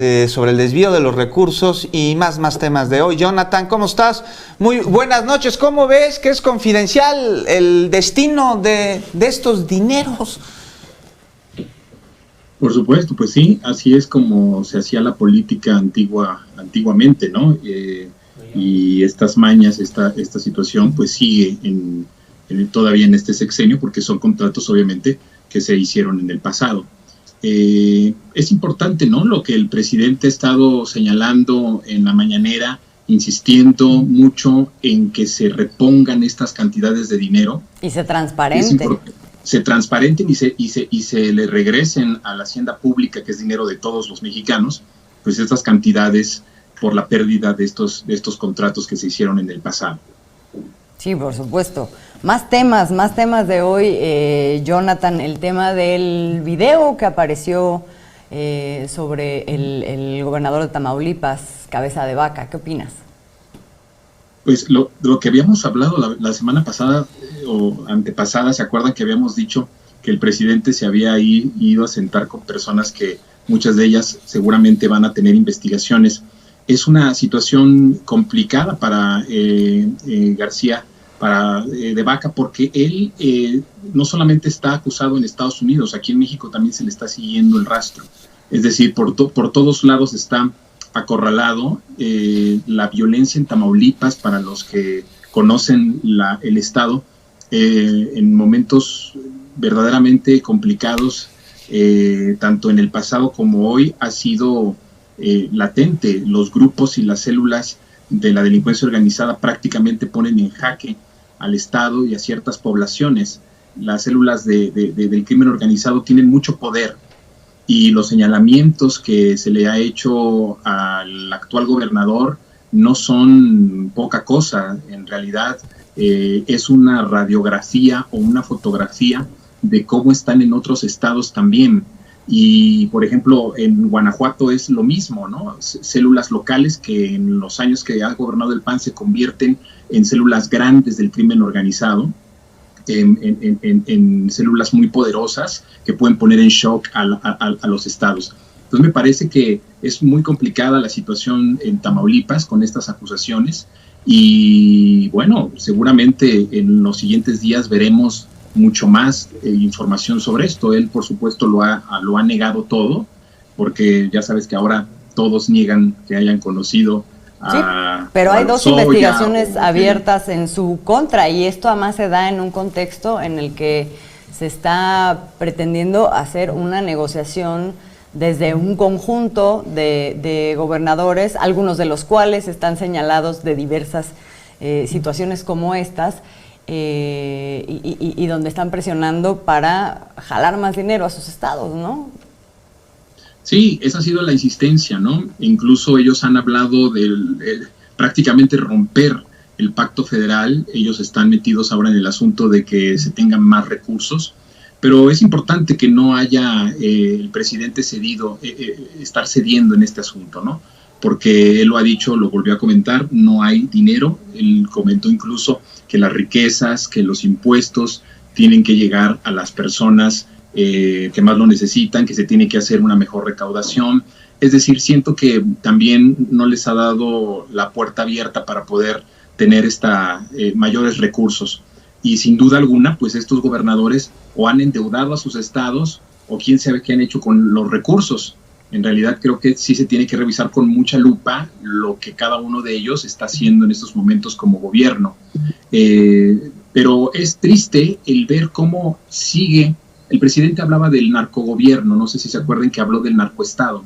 Sobre el desvío de los recursos y más temas de hoy. Jonathan, ¿cómo estás? Muy buenas noches. ¿Cómo ves que es confidencial el destino de estos dineros? Por supuesto, pues sí, así es como se hacía la política antiguamente, ¿no? Y estas mañas, esta situación, pues sigue todavía en este sexenio, porque son contratos, obviamente, que se hicieron en el pasado. Es importante, ¿no?, lo que el presidente ha estado señalando en la mañanera, insistiendo mucho en que se repongan estas cantidades de dinero. Y se transparenten. Se transparenten y se le regresen a la hacienda pública, que es dinero de todos los mexicanos, pues estas cantidades por la pérdida de estos contratos que se hicieron en el pasado. Sí, por supuesto. Más temas de hoy, Jonathan, el tema del video que apareció sobre el gobernador de Tamaulipas, Cabeza de Vaca. ¿Qué opinas? Pues lo que habíamos hablado la semana pasada o antepasada, ¿se acuerdan que habíamos dicho que el presidente se había ido a sentar con personas que muchas de ellas seguramente van a tener investigaciones? Es una situación complicada para García, de Vaca, porque él no solamente está acusado en Estados Unidos, aquí en México también se le está siguiendo el rastro. Es decir, por todos lados está acorralado. La violencia en Tamaulipas, para los que conocen el estado, en momentos verdaderamente complicados, tanto en el pasado como hoy, ha sido latente. Los grupos y las células de la delincuencia organizada prácticamente ponen en jaque al Estado y a ciertas poblaciones. Las células del crimen organizado tienen mucho poder, y los señalamientos que se le ha hecho al actual gobernador no son poca cosa. En realidad es una radiografía o una fotografía de cómo están en otros estados también. Y, por ejemplo, en Guanajuato es lo mismo, ¿no? Células locales que en los años que ha gobernado el PAN se convierten en células grandes del crimen organizado, en células muy poderosas que pueden poner en shock a los estados. Entonces me parece que es muy complicada la situación en Tamaulipas con estas acusaciones, y bueno, seguramente en los siguientes días veremos mucho más información sobre esto. Él, por supuesto, lo ha negado todo, porque ya sabes que ahora todos niegan que hayan conocido a... Sí, pero hay dos investigaciones abiertas en su contra, y esto además se da en un contexto en el que se está pretendiendo hacer una negociación desde un conjunto de gobernadores, algunos de los cuales están señalados de diversas situaciones como estas, y donde están presionando para jalar más dinero a sus estados, ¿no? Sí, esa ha sido la insistencia, ¿no? Incluso ellos han hablado de prácticamente romper el pacto federal. Ellos están metidos ahora en el asunto de que se tengan más recursos, pero es importante que no haya el presidente estar cediendo en este asunto, ¿no? Porque él lo ha dicho, lo volvió a comentar, no hay dinero. Él comentó incluso que las riquezas, que los impuestos tienen que llegar a las personas que más lo necesitan, que se tiene que hacer una mejor recaudación. Es decir, siento que también no les ha dado la puerta abierta para poder tener mayores recursos. Y sin duda alguna, pues estos gobernadores o han endeudado a sus estados, o quién sabe qué han hecho con los recursos. En realidad creo que sí se tiene que revisar con mucha lupa lo que cada uno de ellos está haciendo en estos momentos como gobierno. Pero es triste el ver cómo sigue. El presidente hablaba del narcogobierno, no sé si se acuerdan que habló del narcoestado,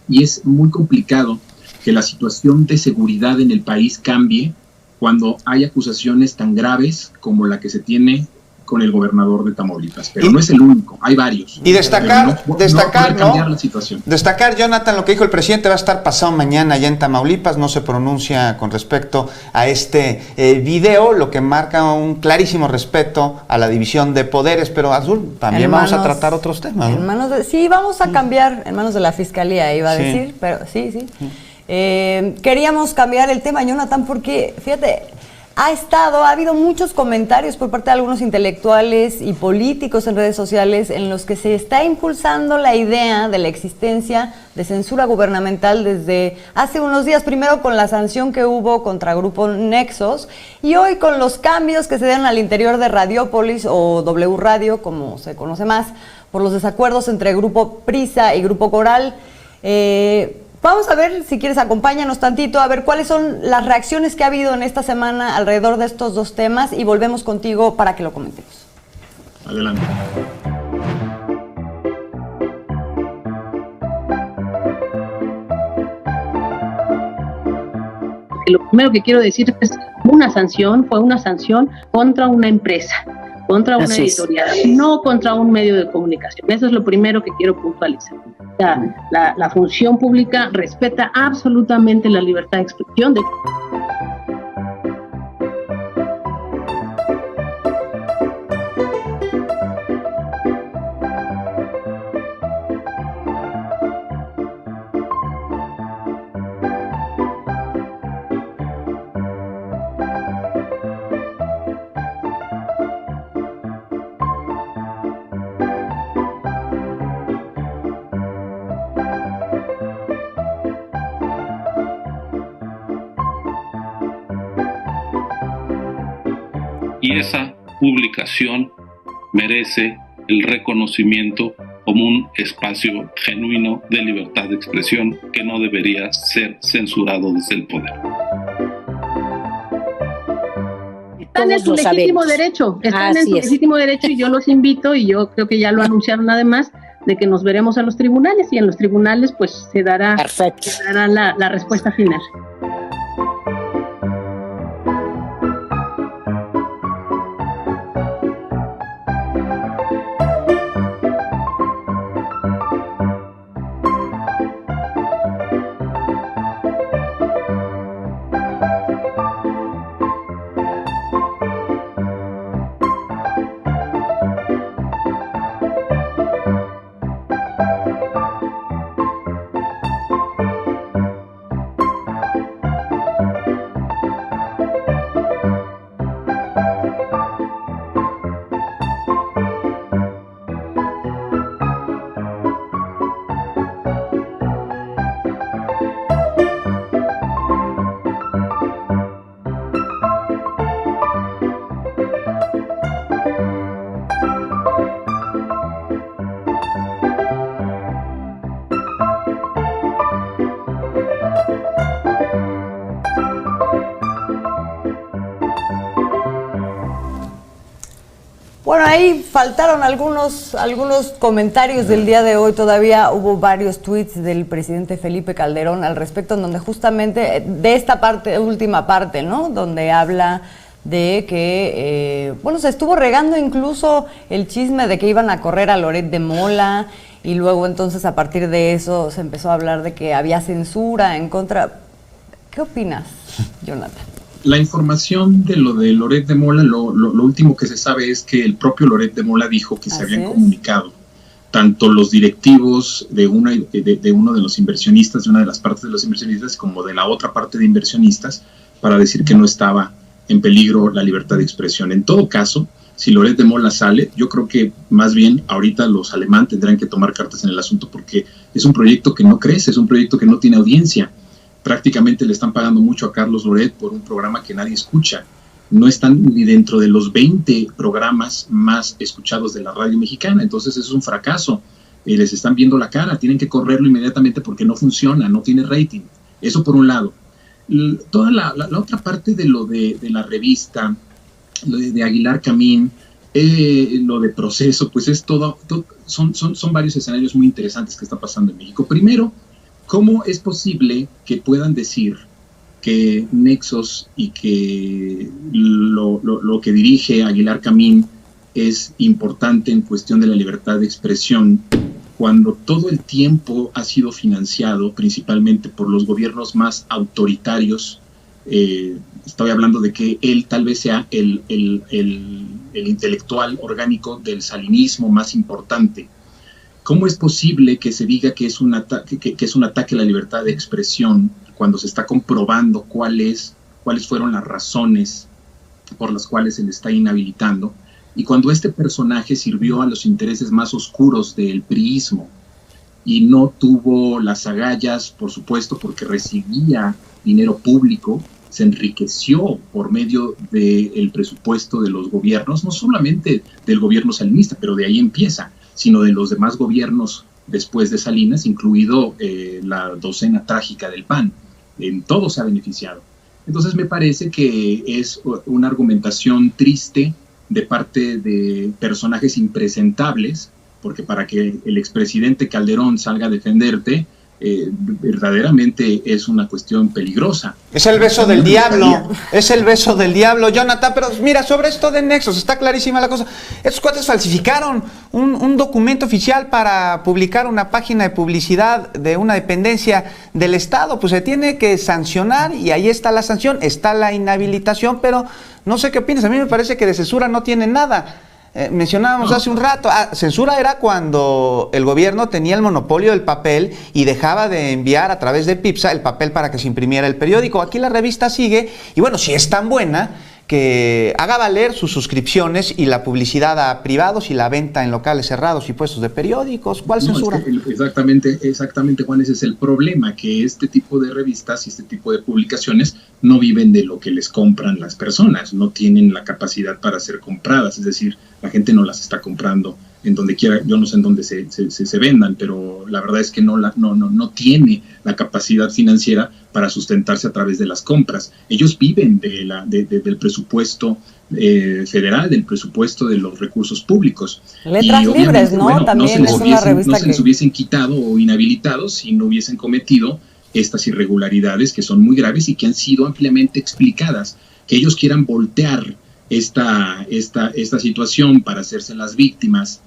y es muy complicado que la situación de seguridad en el país cambie cuando hay acusaciones tan graves como la que se tiene con el gobernador de Tamaulipas, pero no es el único, hay varios. Y destacar, cambiar la situación. Destacar, Jonathan, lo que dijo el presidente: va a estar pasado mañana allá en Tamaulipas, no se pronuncia con respecto a este video, lo que marca un clarísimo respeto a la división de poderes. Pero, Azul, también vamos a tratar otros temas, ¿no? Sí, vamos a cambiar en manos de la Fiscalía, iba a decir, pero sí. Queríamos cambiar el tema, Jonathan, porque, fíjate, ha habido muchos comentarios por parte de algunos intelectuales y políticos en redes sociales en los que se está impulsando la idea de la existencia de censura gubernamental desde hace unos días, primero con la sanción que hubo contra Grupo Nexos y hoy con los cambios que se dan al interior de Radiopolis o W Radio, como se conoce más, por los desacuerdos entre Grupo Prisa y Grupo Coral. Vamos a ver, si quieres, acompáñanos tantito, a ver cuáles son las reacciones que ha habido en esta semana alrededor de estos dos temas y volvemos contigo para que lo comentemos. Adelante. Lo primero que quiero decir es que fue una sanción contra una empresa, contra una editorial, no contra un medio de comunicación. Eso es lo primero que quiero puntualizar. O sea, la función pública respeta absolutamente la libertad de expresión. Y esa publicación merece el reconocimiento como un espacio genuino de libertad de expresión que no debería ser censurado desde el poder. Están en su legítimo derecho, y yo los invito, y yo creo que ya lo anunciaron además, de que nos veremos a los tribunales, y en los tribunales pues se dará la respuesta final. Bueno, ahí faltaron algunos comentarios del día de hoy. Todavía hubo varios tweets del presidente Felipe Calderón al respecto, en donde justamente de esta última parte, ¿no? Donde habla de que, se estuvo regando incluso el chisme de que iban a correr a Loret de Mola, y luego entonces a partir de eso se empezó a hablar de que había censura en contra. ¿Qué opinas, Jonathan? La información de lo de Loret de Mola, lo último que se sabe es que el propio Loret de Mola dijo que se habían comunicado tanto los directivos de uno de los inversionistas, de una de las partes de los inversionistas, como de la otra parte de inversionistas, para decir que no estaba en peligro la libertad de expresión. En todo caso, si Loret de Mola sale, yo creo que más bien ahorita los Alemán tendrán que tomar cartas en el asunto, porque es un proyecto que no crece, es un proyecto que no tiene audiencia. Prácticamente le están pagando mucho a Carlos Loret por un programa que nadie escucha. No están ni dentro de los 20 programas más escuchados de la radio mexicana, entonces eso es un fracaso. Les están viendo la cara, tienen que correrlo inmediatamente porque no funciona, no tiene rating. Eso por un lado. Toda la otra parte de lo de la revista, lo de Aguilar Camín, lo de Proceso, pues es son varios escenarios muy interesantes que está pasando en México. Primero, ¿cómo es posible que puedan decir que Nexos y que lo que dirige Aguilar Camín es importante en cuestión de la libertad de expresión, cuando todo el tiempo ha sido financiado principalmente por los gobiernos más autoritarios? Estoy hablando de que él tal vez sea el intelectual orgánico del salinismo más importante. ¿Cómo es posible que se diga que es un ataque a la libertad de expresión cuando se está comprobando cuáles fueron las razones por las cuales se le está inhabilitando. Y cuando este personaje sirvió a los intereses más oscuros del priismo y no tuvo las agallas, por supuesto, porque recibía dinero público, se enriqueció por medio del presupuesto de los gobiernos, no solamente del gobierno salinista, pero de ahí empieza, sino de los demás gobiernos después de Salinas, incluido la docena trágica del PAN. En todo se ha beneficiado. Entonces me parece que es una argumentación triste de parte de personajes impresentables, porque para que el expresidente Calderón salga a defenderte, verdaderamente es una cuestión peligrosa. Es el beso del diablo, es el beso del diablo, Jonathan. Pero mira, sobre esto de Nexos, está clarísima la cosa. Estos cuates falsificaron un documento oficial para publicar una página de publicidad de una dependencia del Estado. Pues se tiene que sancionar y ahí está la sanción, está la inhabilitación, pero no sé qué opinas. A mí me parece que de censura no tiene nada. Mencionábamos hace un rato, censura era cuando el gobierno tenía el monopolio del papel y dejaba de enviar a través de PIPSA el papel para que se imprimiera el periódico. Aquí la revista sigue, y bueno, si es tan buena, que haga valer sus suscripciones y la publicidad a privados y la venta en locales cerrados y puestos de periódicos. ¿Cuál censura? Es que exactamente, Juan, ese es el problema, que este tipo de revistas y este tipo de publicaciones no viven de lo que les compran las personas, no tienen la capacidad para ser compradas, es decir, la gente no las está comprando en donde quiera, yo no sé en dónde se vendan, pero la verdad es que no tiene la capacidad financiera para sustentarse a través de las compras. Ellos viven del presupuesto federal, del presupuesto de los recursos públicos. Letras libres, ¿no? Bueno, también es una revista no se les hubiesen quitado o inhabilitado si no hubiesen cometido estas irregularidades que son muy graves y que han sido ampliamente explicadas. Que ellos quieran voltear esta situación para hacerse las víctimas,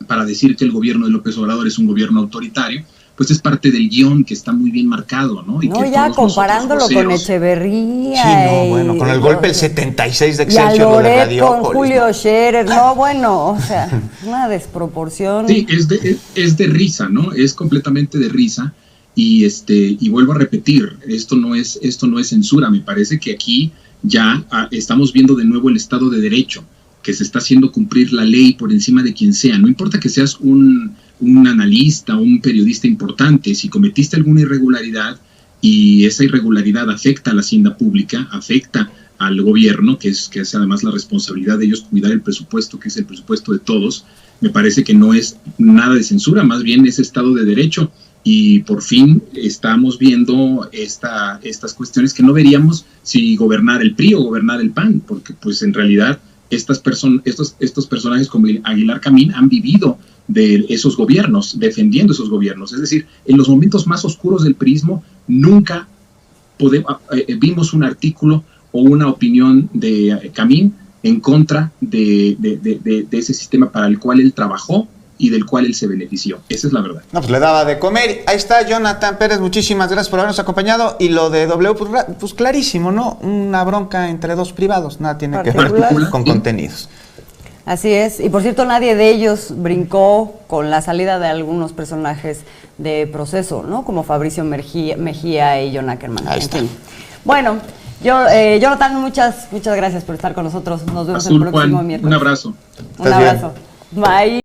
para decir que el gobierno de López Obrador es un gobierno autoritario, pues es parte del guión que está muy bien marcado, ¿no? Y no, que ya comparándolo con Echeverría. Sí, no, bueno, con el golpe del 76 de Excelsior, y a Loret, lo de Radiópolis, con Julio Scherer, no, bueno, o sea, una desproporción. Sí, es de risa, ¿no? Es completamente de risa. Y vuelvo a repetir, esto no es censura. Me parece que aquí ya estamos viendo de nuevo el Estado de Derecho, que se está haciendo cumplir la ley por encima de quien sea. No importa que seas un analista, un periodista importante, si cometiste alguna irregularidad y esa irregularidad afecta a la hacienda pública, afecta al gobierno, que es además la responsabilidad de ellos cuidar el presupuesto, que es el presupuesto de todos, me parece que no es nada de censura, más bien es Estado de Derecho. Y por fin estamos viendo estas cuestiones que no veríamos si gobernara el PRI o gobernara el PAN, porque pues en realidad estos personajes como Aguilar Camín han vivido de esos gobiernos, defendiendo esos gobiernos. Es decir, en los momentos más oscuros del priismo nunca vimos un artículo o una opinión de Camín en contra de ese sistema para el cual él trabajó y del cual él se benefició. Esa es la verdad. No, pues le daba de comer. Ahí está Jonathan Pérez, muchísimas gracias por habernos acompañado. Y lo de W, pues clarísimo, ¿no? Una bronca entre dos privados, nada tiene que ver con contenidos. Así es. Y por cierto, nadie de ellos brincó con la salida de algunos personajes de Proceso, ¿no? Como Fabricio Mejía y John Ackerman. Ahí está. En fin. Bueno, Jonathan, muchas gracias por estar con nosotros. Nos vemos el próximo miércoles. Un abrazo. Un abrazo. Bye.